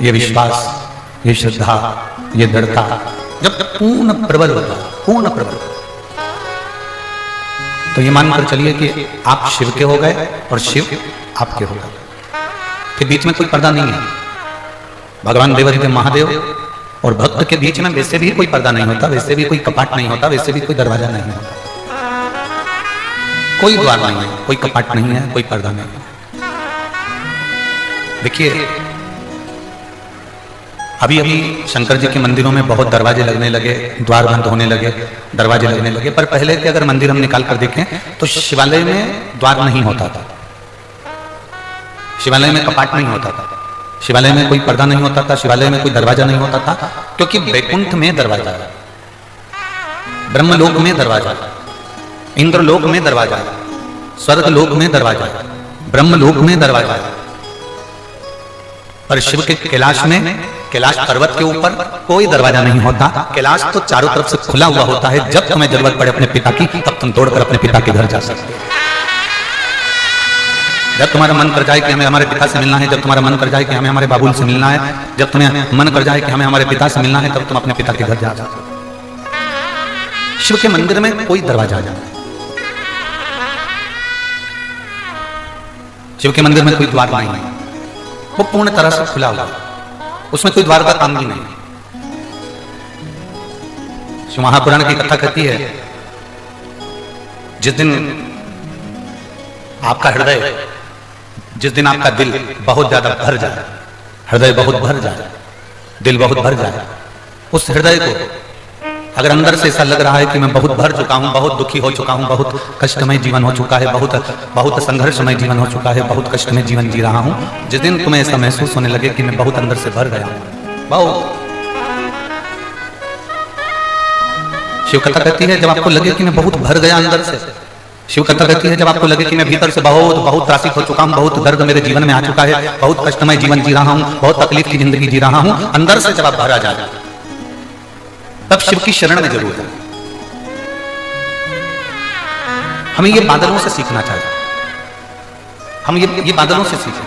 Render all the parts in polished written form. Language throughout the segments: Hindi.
ये विश्वास, ये श्रद्धा, ये दृढ़ता जब पूर्ण प्रबल होता है, पूर्ण प्रबल, तो ये मानकर चलिए कि आप शिव के हो गए और शिव आपके हो गए, फिर बीच में कोई पर्दा नहीं है। भगवान देवाधिदेव महादेव और भक्त के बीच में वैसे भी कोई पर्दा नहीं होता, वैसे भी कोई कपाट नहीं होता, वैसे भी कोई दरवाजा नहीं होता, कोई द्वार नहीं है, कोई कपाट नहीं है, कोई पर्दा नहीं है। देखिए अभी अभी शंकर जी के मंदिरों में बहुत दरवाजे लगने लगे, द्वार बंद होने लगे, दरवाजे लगने लगे, पर पहले के अगर मंदिर हम निकाल कर देखें तो शिवालय में द्वार नहीं होता था, शिवालय में कपाट नहीं होता था, शिवालय में कोई पर्दा नहीं होता था, शिवालय में कोई दरवाजा नहीं होता था, क्योंकि वैकुंठ में दरवाजा है, ब्रह्मलोक में दरवाजा है, इंद्रलोक में दरवाजा है, स्वर्गलोक में दरवाजा है, ब्रह्मलोक में दरवाजा है। पर शिव के कैलाश में, कैलाश पर्वत के ऊपर कोई दरवाजा नहीं होता, कैलाश तो चारों तरफ से खुला हुआ होता है। जब तुम्हें जरूरत पड़े अपने पिता की, तब तुम दौड़कर अपने पिता के घर जा सकते हो। जब तुम्हारा मन कर जाए कि हमें हमारे पिता से मिलना है, जब तुम्हारा मन कर जाए कि हमें हमारे बाबुल से मिलना है, जब तुम्हें मन कर जाए कि हमें हमारे पिता से मिलना है, तब तुम अपने पिता के घर जा सकते हो। शिव के मंदिर में कोई दरवाजा नहीं, शिव के मंदिर में कोई द्वार नहीं है, वो पूर्ण तरह से खुला हुआ, उसमें कोई द्वार का काम भी नहीं। शिव महापुराण की कथा कहती है, जिस दिन आपका हृदय, जिस दिन आपका दिल बहुत ज्यादा भर जाए, हृदय बहुत भर जाए, दिल बहुत भर जाए, उस हृदय को अगर अंदर से ऐसा लग रहा है कि मैं बहुत भर चुका हूं, बहुत दुखी हो चुका हूं, बहुत कष्टमय जीवन हो चुका है, बहुत संघर्षमय जीवन हो चुका है, बहुत कष्टमय जीवन जी रहा हूं, जिस दिन तुम्हें ऐसा महसूस होने लगे कि मैं बहुत अंदर से भर गया हूं, बहुत, शिव कथा कहती है जब आपको लगे कि मैं बहुत भर गया अंदर से, शिव कथा कहती है जब आपको लगे कि मैं भीतर से बहुत त्रासित हो चुका हूं, बहुत दर्द मेरे जीवन में आ चुका है, बहुत कष्टमय जीवन जी रहा हूं, बहुत तकलीफ की जिंदगी जी रहा हूं, अंदर से जब आप भरा जाए, तब शिव की शरण में जरूर है। हमें ये बादलों से सीखना चाहिए, हम ये बादलों से सीखें।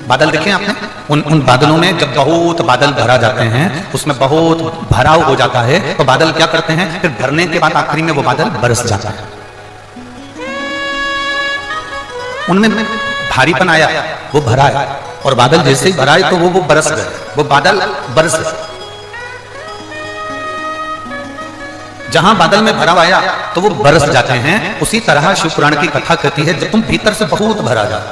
बादल देखे आपने, उन बादलों में जब बहुत बादल भरा जाते हैं, उसमें बहुत भराव हो जाता है, तो बादल क्या करते हैं, फिर भरने के बाद आखिरी में वो बादल बरस जाता है। उनमें भारीपन आया, वो भरा है, और बादल जैसे ही भराए तो वो बरस गए, वो बादल बरस गए। जहां बादल में भराव आया तो वो बरस जाते हैं। उसी तरह शिव पुराण की कथा कहती है, जब तुम भीतर से बहुत भरा जाए,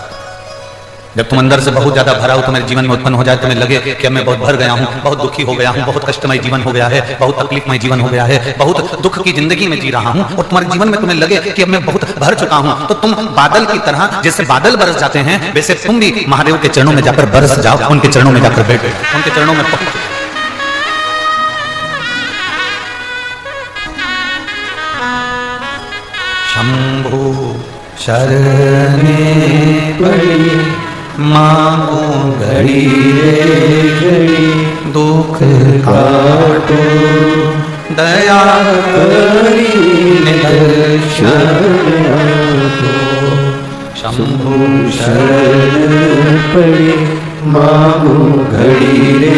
जब तुम अंदर से बहुत ज्यादा भरा हो, तुम्हारे जीवन में उत्पन्न हो जाए, तुम्हें लगे कि मैं बहुत भर गया हूं, बहुत दुखी हो गया हूं, बहुत कष्टमय जीवन हो गया है, बहुत तकलीफमय जीवन हो गया है, बहुत दुख की जिंदगी में जी रहा हूं, और तुम्हारे जीवन में तुम्हें लगे कि अब मैं बहुत भर चुका हूं, तो तुम बादल की तरह, जैसे बादल बरस जाते हैं, वैसे तुम भी महादेव के चरणों में जाकर बरस जाओ, उनके चरणों में जाकर बैठ जाओ, उनके चरणों में पहुंच। शंभु शरणे पड़ी मांगो घड़ी रे घड़ी, दुख काटो दया करी दर्शन दो। शंभु शरण पड़ी मांगो घड़ी रे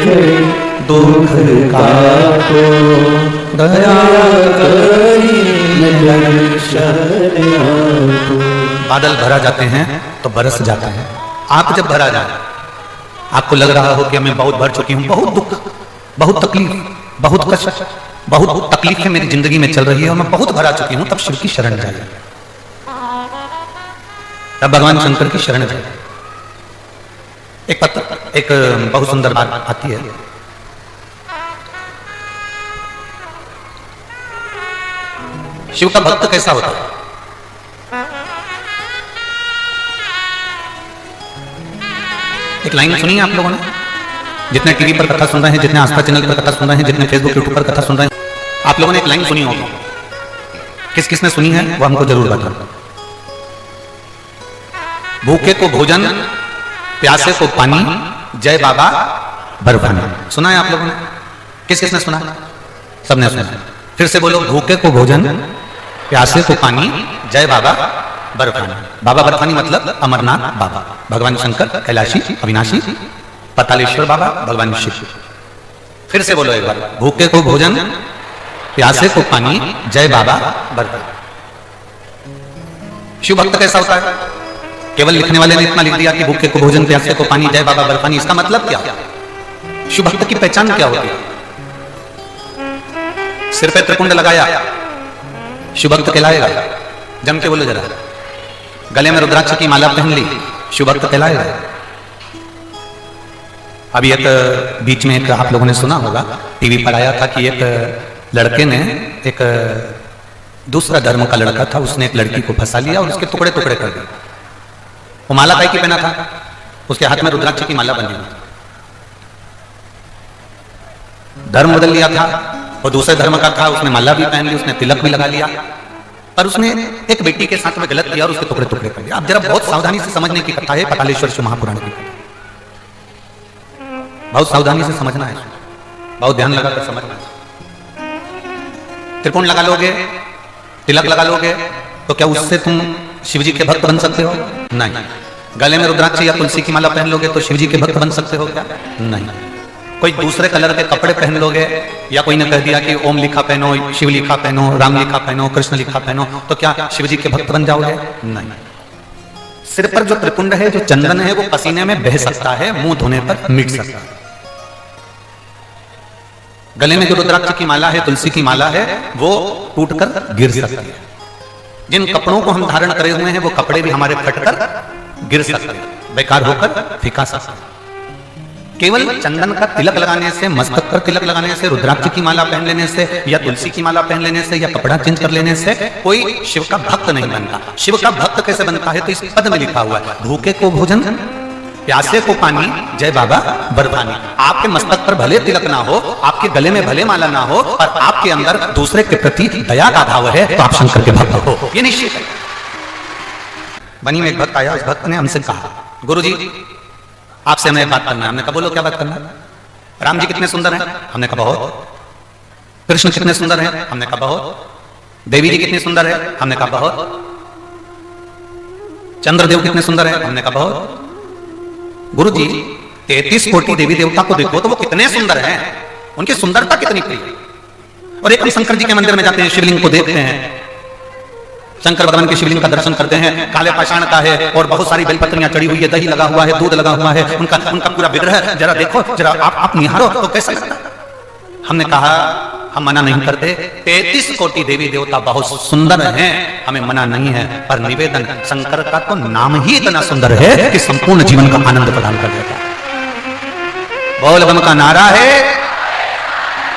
घड़ी, दुख काटो दया करी दर्शन दो। बादल भरा जाते हैं तो बरस जाते हैं। आप जब भरा जाए, आपको लग रहा हो कि मैं बहुत भर चुकी हूं, बहुत दुख, बहुत तकलीफ, बहुत कष्ट, बहुत तकलीफें मेरी जिंदगी में चल रही है और मैं बहुत भरा चुकी हूं, तब शिव की शरण जाइए, तब भगवान शंकर की शरण जाइए। एक बहुत सुंदर बात आती है, शिव का भक्त कैसा होता है? एक लाइन सुनी है आप लोगों ने, जितने टीवी पर कथा सुन रहे हैं, जितने आस्था चैनल पर कथा सुन रहे हैं, जितने फेसबुक यूट्यूब पर कथा सुन रहे हैं, आप लोगों ने एक लाइन सुनी होगी। किस किस ने सुनी है वो हमको जरूर बताओ। भूखे को भोजन, प्यासे को पानी, जय बाबा बर्फानी। सुना है आप लोगों ने? किस किस ने सुना? सबने सुना। फिर से बोलो, भूखे को भोजन, प्यासे को पानी, जय बाबा बर्फानी। बाबा बर्फानी मतलब अमरनाथ बाबा, भगवान शंकर कैलाशी अविनाशी, पतालेश्वर बाबा भगवान शिव। फिर से बोलो एक बार, भूखे को भोजन प्यासे को पानी, जय बाबा बर्फानी। शिव भक्त कैसा होता है? केवल लिखने वाले ने इतना लिख दिया कि भूखे को भोजन प्यासे को पानी, जय बाबा बर्फानी, इसका मतलब क्या? शिव भक्त की पहचान क्या होती है? सिर पे त्रिपुंड लगाया, शिव भक्त कहलाएगा? जम के बोलो जरा। गले में रुद्राक्ष की माला पहन ली, शिव भक्त कहलाएगा? अभी एक बीच में एक आप लोगों ने सुना होगा, टीवी पर आया था कि एक लड़के ने, एक दूसरा धर्म का लड़का था, उसने एक लड़की को फंसा लिया और उसके टुकड़े टुकड़े कर दिए। वो माला काय की पहना था? उसके हाथ में रुद्राक्ष की माला बनी हुई। धर्म बदल लिया था, वो दूसरे धर्म का था, उसने माला भी पहन ली, उसने तिलक भी लगा लिया, पर उसने एक बेटी के साथ में गलत किया और उसके टुकड़े टुकड़े कर दिया। अब जरा बहुत सावधानी से समझने की कथा है, पतालेश्वर शिव महापुराण की। बहुत सावधानी से समझना है, बहुत ध्यान लगाकर समझना है। त्रिपुंड लगा लोगे, तिलक लगा लोगे, तो क्या उससे तुम शिवजी के भक्त बन सकते हो? नहीं। गले में रुद्राक्ष या तुलसी की माला पहन लोगे तो शिवजी के भक्त बन सकते हो क्या? नहीं। कोई दूसरे कलर के कपड़े पहन लोगे, या कोई ने कह दिया कि ओम लिखा पहनो, शिव लिखा पहनो, राम लिखा पहनो, कृष्ण लिखा पहनो, तो क्या शिवजी के भक्त बन जाओगे? नहीं। सिर पर जो त्रिपुंड है, जो चंदन है, वो पसीने में बह सकता है, मुंह धोने पर मिट सकता है। गले में जो रुद्राक्ष की माला है, तुलसी की माला है, वो टूटकर गिर सकती है। जिन कपड़ों को हम धारण करे हुए हैं, वो कपड़े भी हमारे फटकर गिर सकते हैं, बेकार होकर फीका सकते हैं। केवल चंदन का तिलक लगाने से, मस्तक पर तिलक लगाने से, रुद्राक्ष की माला पहन लेने से, या तुलसी की माला पहन लेने से, या कपड़ा चेंज कर लेने से कोई शिव का भक्त नहीं बनता। शिव का भक्त कैसे बनता है? तो इस पद में लिखा हुआ है, भूखे को भोजन प्यासे को पानी, जय बाबा बर्फानी। आपके मस्तक पर भले तिलक ना हो, आपके गले में भले माला ना हो, पर आपके अंदर दूसरे के प्रति दया का भाव है, तो आप शंकर के भक्त हो, ये निश्चित है। बनी में एक भक्त आया, उस भक्त ने हमसे कहा, गुरुजी आपसे हमें बात करना है। हमने कहा बोलो क्या बात करना है? राम जी कितने सुंदर हैं? हमने कहा बहुत। कृष्ण कितने सुंदर हैं? हमने कहा बहुत। देवी जी कितनी सुंदर है? हमने कहा बहुत। चंद्रदेव कितने सुंदर हैं? हमने कहा बहुत। गुरुजी 33 कोटि देवी देवता को देखो तो वो कितने सुंदर हैं, उनकी सुंदरता कितनी प्रिय। और एक हम शंकर जी के मंदिर में जाते हैं, शिवलिंग को देखते हैं, शंकर भगवान के शिवलिंग का दर्शन करते हैं, काले पाषाण का है और बहुत सारी बेलपत्रियां चढ़ी हुई है, दही लगा हुआ है, दूध लगा हुआ है, उनका पूरा विग्रह जरा देखो, जरा आप निहारो तो कैसा लगता है? हमने कहा हम मना नहीं करते, 33 कोटि देवी देवता बहुत सुंदर हैं, हमें मना नहीं है, पर निवेदन, शंकर का तो नाम ही इतना सुंदर है कि संपूर्ण जीवन का आनंद प्रदान कर देता है। बोल बम का नारा है,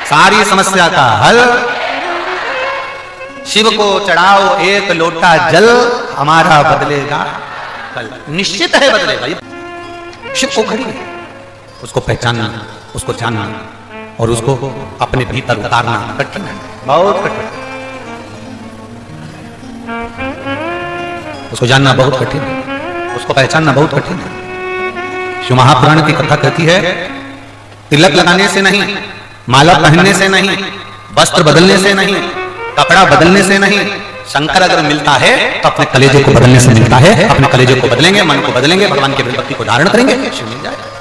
सारी समस्या का हल। शिव को चढ़ाओ एक लोटा जल, हमारा बदलेगा कल। निश्चित है बदलेगा। शिव को खड़ी है, उसको पहचानना, उसको जानना और उसको अपने भीतर उतारना कठिन है, बहुत कठिन। उसको जानना बहुत कठिन है, उसको पहचानना बहुत कठिन है। शिव महापुराण की कथा कहती है, तिलक लगाने से नहीं, माला पहनने से नहीं, वस्त्र बदलने से नहीं, कपड़ा बदलने से नहीं, शंकर अगर मिलता है तो अपने कलेजे को बदलने से मिलता है। अपने कलेजे को बदलेंगे, मन को बदलेंगे, भगवान की भक्ति को धारण करेंगे, शिव मिल जाएगा।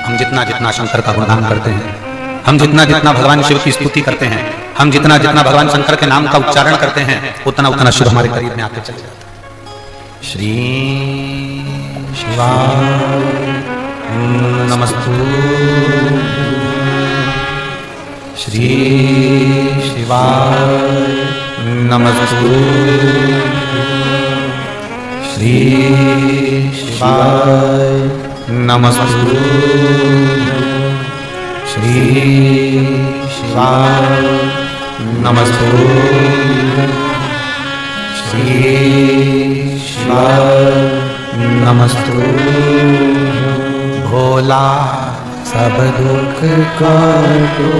हम जितना जितना शंकर का गुणगान करते हैं, हम जितना जितना भगवान शिव की स्तुति करते हैं, हम जितना जितना भगवान शंकर के नाम का उच्चारण करते हैं, उतना उतना शिव हमारे करीब में आते चले जाते हैं। श्री शिवाय नमस्तु, श्री शिवाय नमस्तु, श्री शिवाय नमस्तु, श्री शिवाय नमस्तु, श्री शिवाय नमस्तु। भोला सब दुख काटो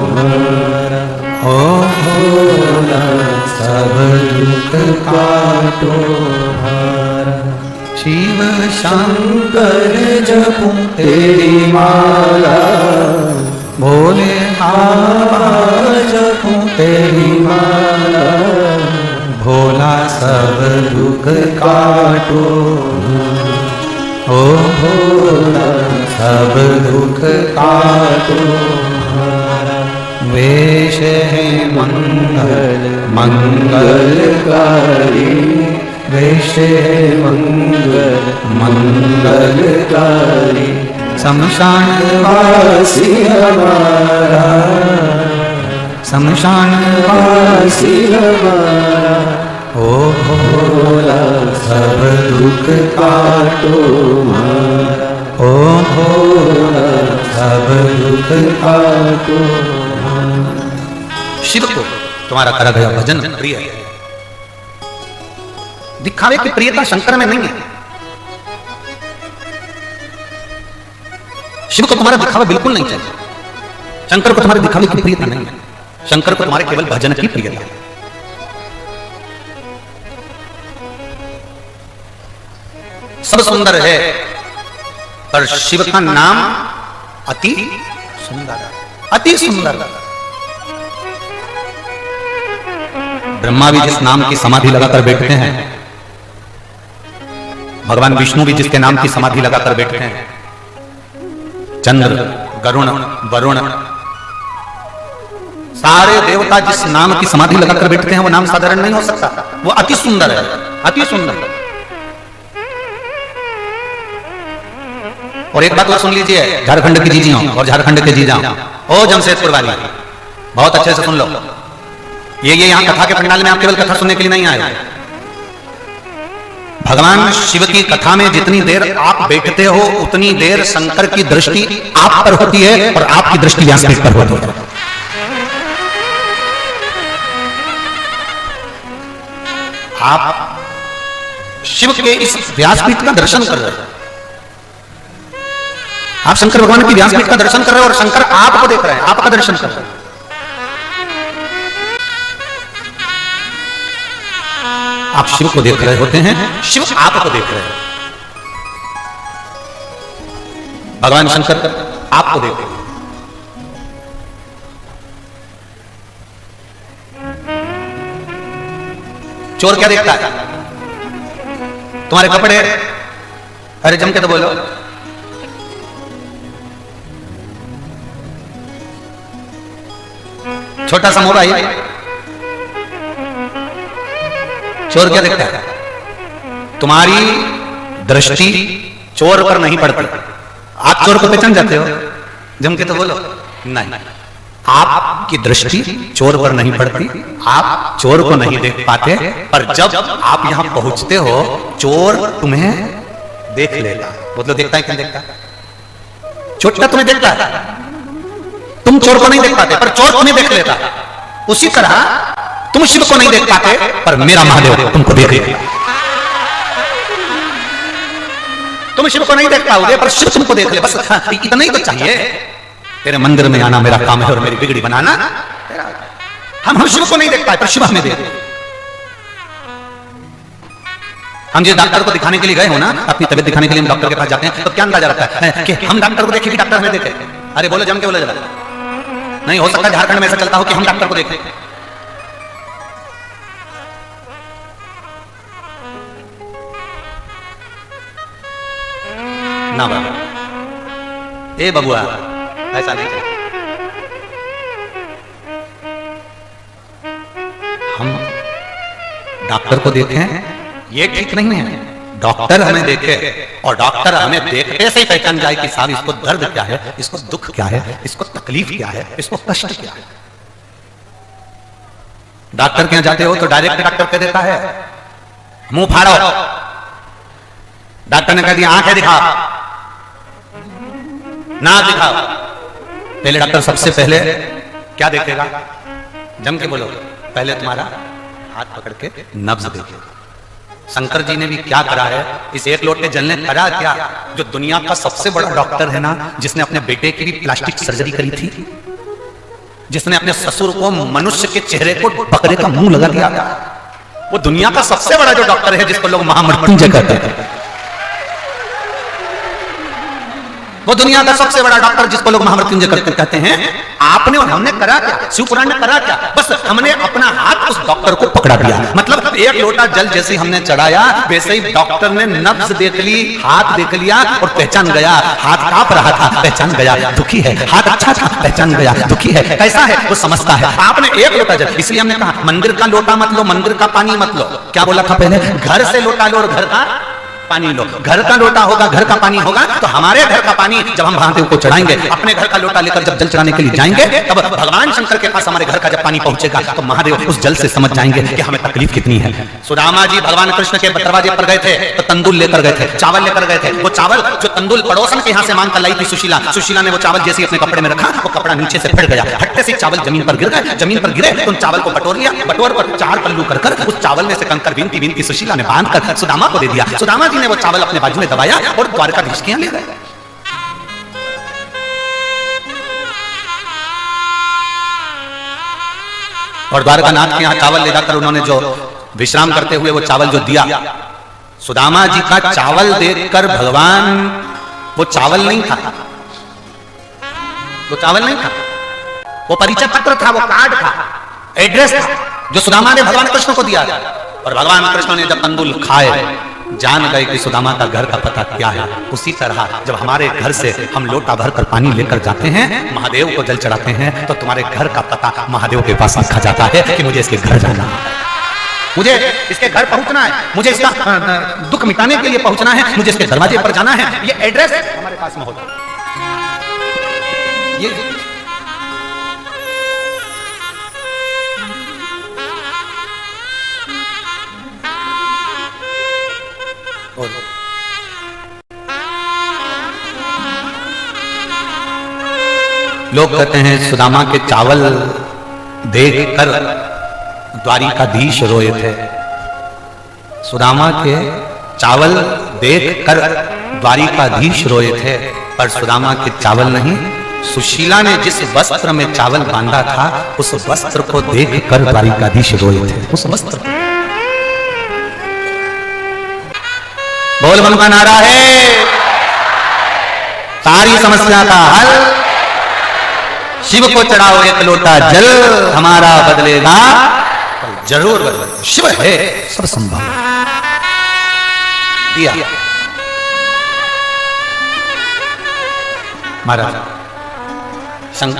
हरा, ओ भोला सब दुख काटो हरा। शिव शंकर जपूं तेरी माला, भोले आज जपूं तेरी माला, भोला सब दुख काटो, ओ भोला सब दुख काटो। वेश है मंगल मंगलकारी, वेश है मंगल मंगलकारी। शमशान वासी हमारा, शमशान वासी हमारा, ओ भोला सब दुख काटो हमारा, ओ भोला सब दुख काटो। शिव को तुम्हारा करा गया भजन प्रिय है। दिखावे की प्रियता शंकर में नहीं है। शिव को तुम्हारा दिखावा बिल्कुल नहीं चाहिए। शंकर को तुम्हारे दिखावे की प्रियता नहीं है। शंकर को तुम्हारे केवल भजन की प्रियता है। सब सुंदर है पर शिव का नाम अति सुंदर, अति सुंदर। ब्रह्मा भी जिस नाम की समाधि लगाकर बैठते हैं, भगवान विष्णु भी जिसके नाम की समाधि लगाकर बैठते हैं, चंद्र, गरुण, वरुण, सारे देवता जिस नाम की समाधि लगाकर बैठते हैं वो नाम साधारण नहीं हो सकता। वो अति सुंदर है, अति सुंदर। और एक बात और सुन लीजिए, झारखंड की जीजियों और झारखंड के जीजाओं, ओ जमशेदपुर वाली, बहुत अच्छे से सुन लो। ये यहां कथा के पंडाल में आप केवल कथा सुनने के लिए नहीं आए। भगवान शिव की कथा में जितनी देर आप बैठते हो उतनी देर शंकर की दृष्टि आप पर होती है और आपकी दृष्टि व्यासपीठ पर होती है। आप शिव के इस व्यासपीठ का दर्शन कर रहे हो। आप शंकर भगवान की व्यासपीठ का दर्शन कर रहे हो और शंकर आपको देख रहे हैं, आपका दर्शन कर रहे हैं। आप शिव को देख रहे होते हैं, शिव आपको देख रहे हैं। भगवान शंकर आपको देख रहे हैं। चोर क्या देखता है? तुम्हारे कपड़े, अरे जम के तो बोलो। छोटा सा मोबाइल, चोर क्या देखता है? तुम्हारी दृष्टि चोर पर नहीं पड़ती। आप चोर को पहचान जाते हो? जम के तो बोलो। नहीं, आपकी दृष्टि चोर पर नहीं पड़ती, आप चोर को नहीं देख पाते। पर जब आप यहां पहुंचते हो, चोर तुम्हें देख लेगा। मतलब देखता है, क्या देखता है? छोटा तुम्हें देखता है, तुम चोर को नहीं देख पाते पर चोर तुम्हें देख लेता है। उसी तरह तुम शिव को नहीं देख पाते पर मेरा महादेव तुमको देख लेगा। तुम शिव को नहीं देख पाओगे पर शिव तुमको देख ले। बस इतना ही तो चाहिए। तेरे मंदिर में आना मेरा काम है और मेरी बिगड़ी बनाना। हम शिव को नहीं देख पाए पर शिव हमें देख। हम जिस डॉक्टर को दिखाने के लिए गए हो ना, अपनी तबीयत दिखाने के लिए हम डॉक्टर के पास जाते हैं, तो क्या अंदाजा रखता है कि हम डॉक्टर को देखें कि डॉक्टर हमें देखे? अरे बोलो, जम के बोलो जरा। नहीं हो सकता झारखंड में ऐसा चलता हो कि हम डॉक्टर को देखें। ना बाबा, ए बबुआ, ऐसा नहीं चलता। हम डॉक्टर को देखें ये ठीक नहीं है। डॉक्टर हमें देखे और डॉक्टर हमें देखते से ही पहचान जाए कि साहब इसको दर्द क्या है, इसको दुख क्या है, इसको तकलीफ क्या है, इसको कष्ट क्या है। डॉक्टर के यहां जाते हो तो डायरेक्ट डॉक्टर कह देता है मुंह फाड़ो। डॉक्टर ने कह दिया आंखें दिखाओ, नाक दिखाओ। पहले डॉक्टर सबसे पहले क्या देखेगा? जम के बोलो। पहले तुम्हारा हाथ पकड़ के नब्ज देखेगा। शंकर जी ने भी क्या करा है? इस एक लोटे जल ने करा क्या? जो दुनिया का सबसे बड़ा डॉक्टर है ना, जिसने अपने बेटे की भी प्लास्टिक सर्जरी करी थी, जिसने अपने ससुर को मनुष्य के चेहरे को बकरे का मुंह लगा दिया, वो दुनिया का सबसे बड़ा जो डॉक्टर है जिसको लोग महामृत्युंजय कहते हैं, वो दुनिया का सबसे बड़ा डॉक्टर जिसको लोग महामृत्युंजय करते कहते हैं, आपने और हमने करा क्या? शिव पुराण ने करा क्या? बस हमने अपना हाथ उस डॉक्टर को पकड़ा दिया। मतलब एक लोटा जल जैसे हमने चढ़ाया, वैसे ही डॉक्टर ने नब्ज देख ली, हाथ देख लिया और पहचान गया। हाथ कांप रहा था, पहचान गया दुखी है। हाथ अच्छा था, पहचान गया दुखी है। कैसा है वो समझता है। आपने एक लोटा जल, इसलिए हमने कहा मंदिर का लोटा मत लो, मंदिर का पानी मत लो। क्या बोला था पहले? घर से लोटा लो और घर का पानी लो। घर का लोटा होगा, घर का पानी होगा, तो हमारे घर का पानी जब हम महादेव को चढ़ाएंगे, अपने घर का लोटा लेकर जब जल चढ़ाने के लिए जाएंगे, तब भगवान शंकर के पास हमारे घर का जब पानी पहुंचेगा तो महादेव उस जल से समझ जाएंगे कि हमें तकलीफ कितनी है। सुदामा जी भगवान कृष्ण के दरवाजे पर गए थे तो तंदूल लेकर गए थे, चावल लेकर गए थे। वो चावल जो तंदूल पड़ोसन के यहाँ से मांग कर लाई थी सुशीला, सुशीला ने वो चावल जैसे अपने कपड़े में रखा, वो कपड़ा नीचे से फट गया। फटते से चावल जमीन पर गिर गए। जमीन पर गिरे तो उन चावल को बटोर लिया, बटोर कर 4 पल्लू कर उस चावल में से कंकर बीनती बीनती सुशीला ने बांध कर सुदामा को दे दिया। सुदामा जी ने वो चावल अपने बाजू में दबाया और द्वारकाधीश के यहाँ ले गए। और द्वारकानाथ के यहाँ चावल ले जाकर उन्होंने जो विश्राम करते हुए वो चावल जो दिया, सुदामा जी का चावल देखकर भगवान, वो चावल नहीं था, वो चावल नहीं था, वो परिचय पत्र था, वो कार्ड था, एड्रेस था जो सुदामा ने भगवान कृष्ण को दिया। और भगवान कृष्ण ने जब तंदूल खाए, जान गए कि सुदामा का घर का पता क्या है। उसी तरह जब हमारे घर से हम लोटा भर कर पानी लेकर जाते हैं, महादेव को जल चढ़ाते हैं, तो तुम्हारे घर का पता महादेव के पास लिखा जाता है कि मुझे इसके घर जाना है, मुझे इसके घर पहुंचना है, मुझे इसका दुख मिटाने के लिए पहुंचना है, मुझे इसके दरवाजे पर जाना है। ये एड्रेस हमारे पास में होता है। ये लोग कहते हैं सुदामा के चावल देखकर द्वारिकाधीश रोए थे। सुदामा के चावल देखकर द्वारिकाधीश रोए थे, पर सुदामा के चावल नहीं, सुशीला ने जिस वस्त्र में चावल बांधा था उस वस्त्र को देखकर द्वारिकाधीश रोए थे। उस वस्त्र बोल बम का नारा है, सारी समस्या का हल। शिव को चढ़ाओ एक लोटा जल, हमारा बदलेगा जरूर बदलेगा। शिव है सब संभव। दिया महाराज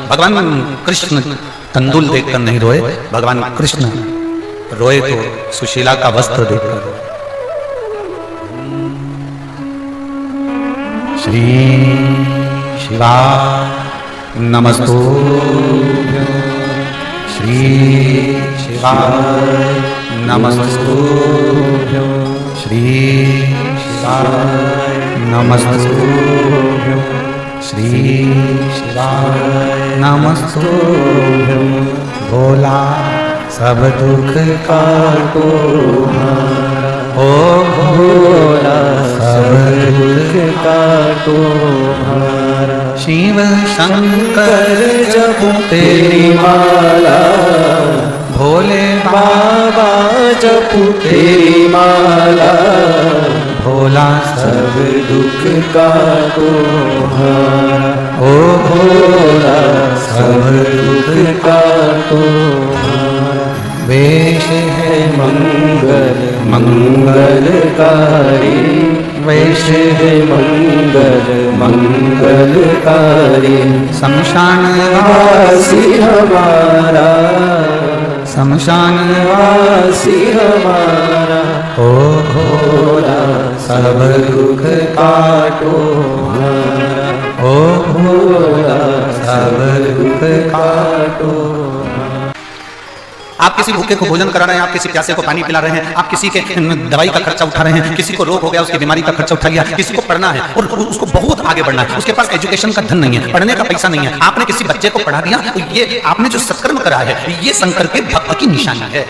भगवान कृष्ण तंदूल देखकर नहीं रोए, भगवान कृष्ण रोए तो सुशीला का वस्त्र देखकर। श्री शिवा नमस्तुभ्यं, श्री शिवाय नमस्तुभ्यं, श्री शिवाय नमस्तुभ्यं, श्री शिवाय नमस्तुभ्यं। भोला सब दुख काटो हमारा, ओ भोला सब दुख काटो हमारा। शिव शंकर जपो तेरी माला, भोले बाबा जपो तेरी माला। भोला सब दुख काटो हमारा, ओ भोला सब दुख काटो हमारा। वेश है मंगल मंगलकारी, वेश है मंगल मंगलकारी। शमशान वासी हमारा, शमशान वासी हमारा। ओ भोला सब दुख काटो हमारा, ओ भोला सब दुख काटो। आप किसी भूखे को भोजन करा रहे हैं, आप किसी प्यासे को पानी पिला रहे हैं, आप किसी के दवाई का खर्चा उठा रहे हैं, किसी को रोग हो गया उसकी बीमारी का खर्चा उठा लिया, किसी को पढ़ना है और उसको बहुत आगे बढ़ना है, उसके पास एजुकेशन का धन नहीं है, पढ़ने का पैसा नहीं है, आपने किसी बच्चे को पढ़ा दिया, तो ये आपने जो सत्कर्म करा है, ये शंकर के भक्त की निशानी है।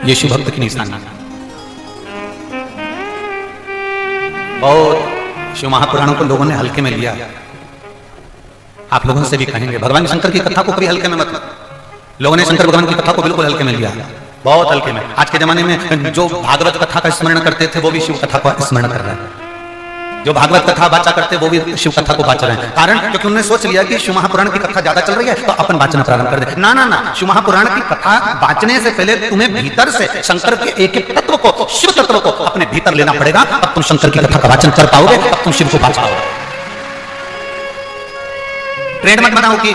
ये शिव भक्त की निशानी है। बहुत शिव महापुराणों को लोगों ने हल्के में लिया। आप लोगों से भी कहेंगे भगवान शंकर की कथा को कभी हल्के में मत। लोगों ने शंकर भगवान की कथा को बिल्कुल हल्के में लिया। बहुत हल्के में। आज के जमाने में जो भागवत कथा का स्मरण करते थे वो भी शिव कथा का स्मरण कर रहे हैं, जो भागवत कथा वाचा करते वो भी शिव कथा को वाच रहे हैं। कारण क्योंकि उन्होंने सोच लिया कि शिव महापुराण की कथा ज्यादा चल रही है तो अपन वाचना प्रारंभ कर दे। ना ना ना, शिव महापुराण की कथा वाचने से पहले तुम्हें भीतर से शंकर के एक एक तत्व को, शिव तत्व को अपने भीतर लेना पड़ेगा, तब तुम शंकर की कथा का वाचन कर पाओगे, तब तुम शिव को वाच पाओगे। ट्रेंड मत बनाओ कि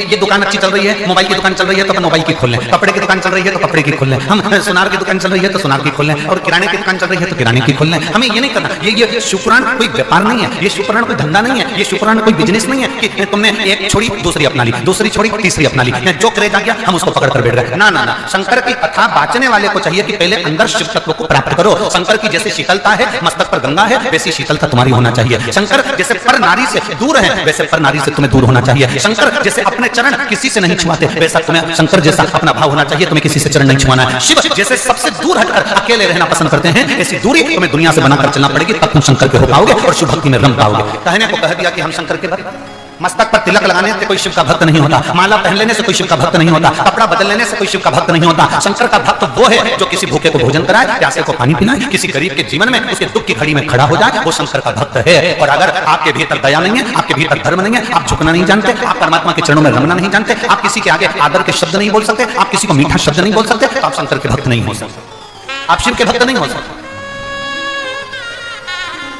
ये दुकान अच्छी चल रही है, मोबाइल की दुकान चल रही है तो अपन मोबाइल की खोल लें, कपड़े की दुकान चल रही है तो कपड़े की खोल लें, हम सुनार की दुकान चल रही है तो सुनार की खोल लें, और किराने की दुकान चल रही है तो किराने की खोल लें। हमें ये नहीं करना। ये शिवपुराण कोई व्यापार नहीं है, ये शिवपुराण कोई धंधा नहीं है, ये शिवपुराण कोई बिजनेस नहीं है कि तुमने एक छोड़ी दूसरी अपना ली, दूसरी छोड़ी तीसरी अपना ली, जो क्रेज आ गया हम उसको पकड़ कर बैठ गए। ना ना ना, शंकर की कथा बांचने वाले को चाहिए कि पहले अंदर शिव तत्व को प्राप्त करो। शंकर की जैसे शीतलता है, मस्तक पर गंगा है, वैसी शीतलता तुम्हारी होना चाहिए। शंकर जैसे पर नारी से दूर है, वैसे पर नारी से तुम्हें दूर होना चाहिए। शंकर जैसे अपने चरण किसी से नहीं छुआते, वैसा तुम्हें शंकर जैसा अपना भाव होना चाहिए, तुम्हें किसी से चरण नहीं छुआना है। शिव जैसे सबसे दूर हटकर अकेले रहना पसंद करते हैं, ऐसी दूरी तुम्हें दुनिया से बनाकर चलना पड़ेगी, तब तुम शंकर के हो पाओगे और शिव भक्ति में रम पाओगे। कहने को कह दिया कि हम शंकर के भक्त। मस्तक पर तिलक लगाने से कोई शिव का भक्त नहीं होता, माला पहन लेने से कोई शिव का भक्त नहीं होता, कपड़ा बदल लेने से कोई शिव का भक्त नहीं होता। शंकर का भक्त वो है जो किसी भूखे को भोजन कराए, प्यासे को पानी पिलाए, किसी गरीब के जीवन में उसके दुख की घड़ी में खड़ा हो जाए, वो शंकर का भक्त है। और अगर आपके भीतर दया नहीं है, आपके भीतर धर्म नहीं है, आप झुकना नहीं जानते, आप परमात्मा के चरणों में रमना नहीं जानते, आप किसी के आगे आदर के शब्द नहीं बोल सकते, आप किसी को मीठा शब्द नहीं बोल सकते, तो आप शंकर के भक्त नहीं हो सकते, आप शिव के भक्त नहीं हो सकते।